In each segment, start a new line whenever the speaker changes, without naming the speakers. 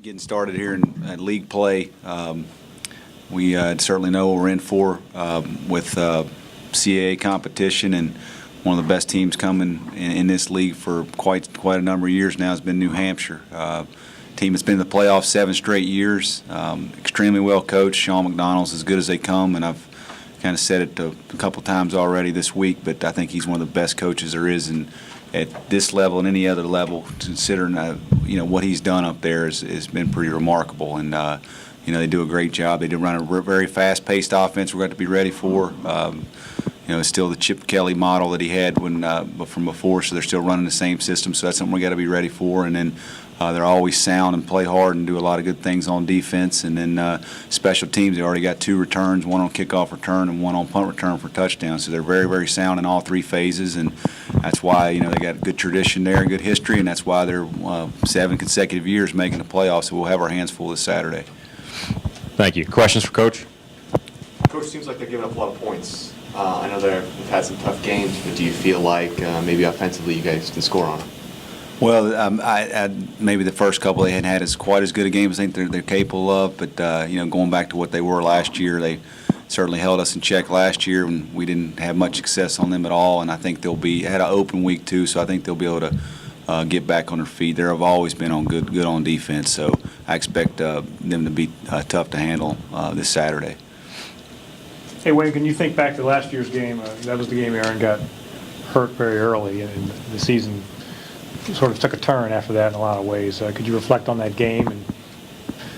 getting started here in league play. We certainly know what we're in for with CAA competition, and one of the best teams coming in this league for quite a number of years now has been New Hampshire. Team that's been in the playoffs 7 straight years. Extremely well coached. Sean McDonald's as good as they come, and I've kind of said it a couple times already this week, but I think he's one of the best coaches there is at this level and any other level, considering what he's done up there has been pretty remarkable. And they do a great job. They do run a very fast-paced offense we're going to be ready for. It's still the Chip Kelly model that he had from before, so they're still running the same system. So that's something we got to be ready for. And then they're always sound and play hard and do a lot of good things on defense. And then special teams, they already got 2 returns, 1 on kickoff return and 1 on punt return for touchdowns. So they're very sound in all 3 phases, and that's why they got a good tradition there, good history, and that's why they're 7 consecutive years making the playoffs. So we'll have our hands full this Saturday.
Thank you. Questions for Coach?
Coach, seems like they're giving up a lot of points. I know they've had some tough games, but do you feel like maybe offensively you guys can score on them?
Well, maybe the first couple they hadn't had quite as good a game as I think they're capable of, but going back to what they were last year, they certainly held us in check last year, and we didn't have much success on them at all. And I think had an open week too, so I think they'll be able to get back on their feet. They have always been on good on defense, so I expect them to be tough to handle this Saturday.
Hey, Wayne, can you think back to last year's game? That was the game Aaron got hurt very early, and the season sort of took a turn after that in a lot of ways. Could you reflect on that game and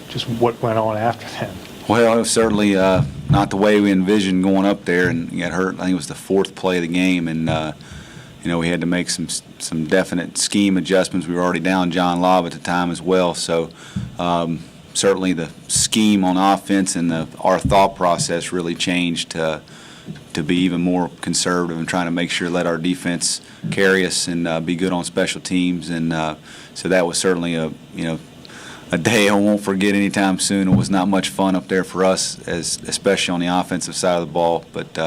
just what went on after that?
Well, it was certainly not the way we envisioned going up there, and he got hurt. I think it was the 4th play of the game, and we had to make some definite scheme adjustments. We were already down John Lobb at the time as well, so certainly the scheme on offense and our thought process really changed to be even more conservative and trying to make sure let our defense carry us and be good on special teams. And so that was certainly a day I won't forget anytime soon. It was not much fun up there for us, especially on the offensive side of the ball. But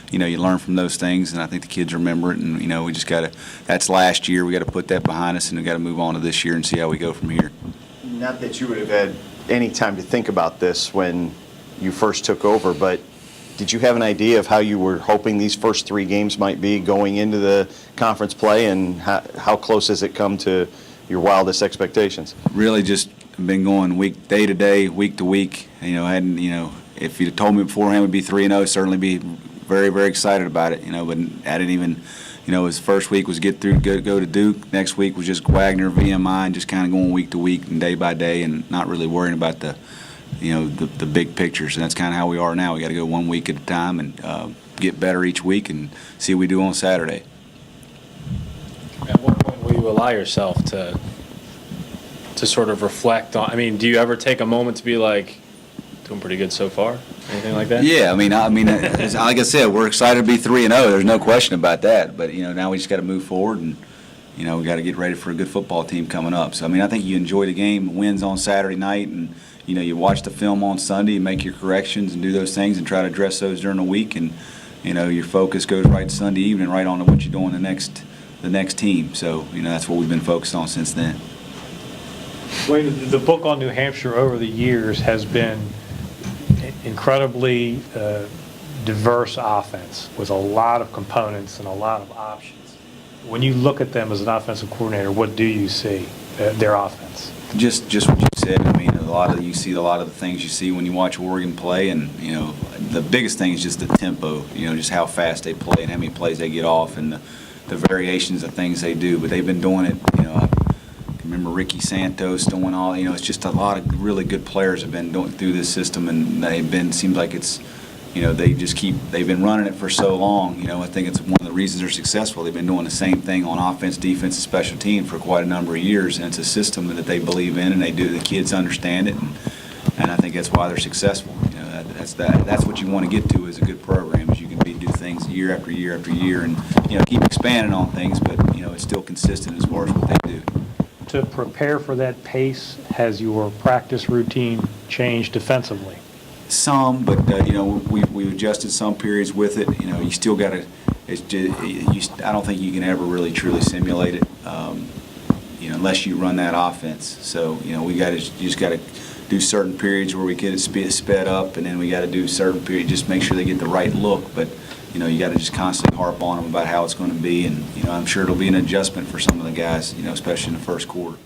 you learn from those things, and I think the kids remember it. And we just got to. That's last year. We got to put that behind us, and we got to move on to this year and see how we go from here.
Not that you would have had any time to think about this when you first took over, but did you have an idea of how you were hoping these first 3 games might be going into the conference play, and how close has it come to your wildest expectations?
Really just been going day to day, week to week. If you'd told me beforehand we'd be 3-0, certainly be very excited about it. But I didn't even, his first week was get through, go to Duke. Next week was just Wagner, VMI, and just kind of going week to week and day by day, and not really worrying about the big pictures. And that's kind of how we are now. We got to go 1 week at a time and get better each week and see what we do on Saturday.
At what point will you allow yourself to sort of reflect on? I mean, do you ever take a moment to be like, doing pretty good so far? Anything like that?
Yeah, I mean, like I said, we're excited to be 3-0. There's no question about that. But now we just got to move forward, and we got to get ready for a good football team coming up. So I think you enjoy the game, wins on Saturday night, and you watch the film on Sunday and make your corrections and do those things and try to address those during the week, and your focus goes right to Sunday evening, right on to what you're doing the next team. So that's what we've been focused on since then.
Wayne, the book on New Hampshire over the years has been incredibly diverse offense with a lot of components and a lot of options. When you look at them as an offensive coordinator, what do you see, their offense?
Just what you said. You see a lot of the things you see when you watch Oregon play, and the biggest thing is just the tempo. Just how fast they play and how many plays they get off, and the variations of things they do. But they've been doing it. I remember Ricky Santos doing all. It's just a lot of really good players have been going through this system, and seems like it's. They've been running it for so long. I think it's one of the reasons they're successful. They've been doing the same thing on offense, defense, and special team for quite a number of years, and it's a system that they believe in, and they do. The kids understand it, and I think that's why they're successful. That's what you want to get to as a good program, is you can do things year after year after year, and keep expanding on things, but it's still consistent as far as what they do.
To prepare for that pace, has your practice routine changed defensively?
Some, but we adjusted some periods with it. You still got to. I don't think you can ever really truly simulate it. unless you run that offense. So, you just got to do certain periods where we get it sped up, and then we got to do certain periods, just make sure they get the right look. But, you got to just constantly harp on them about how it's going to be, and, I'm sure it'll be an adjustment for some of the guys, especially in the first quarter.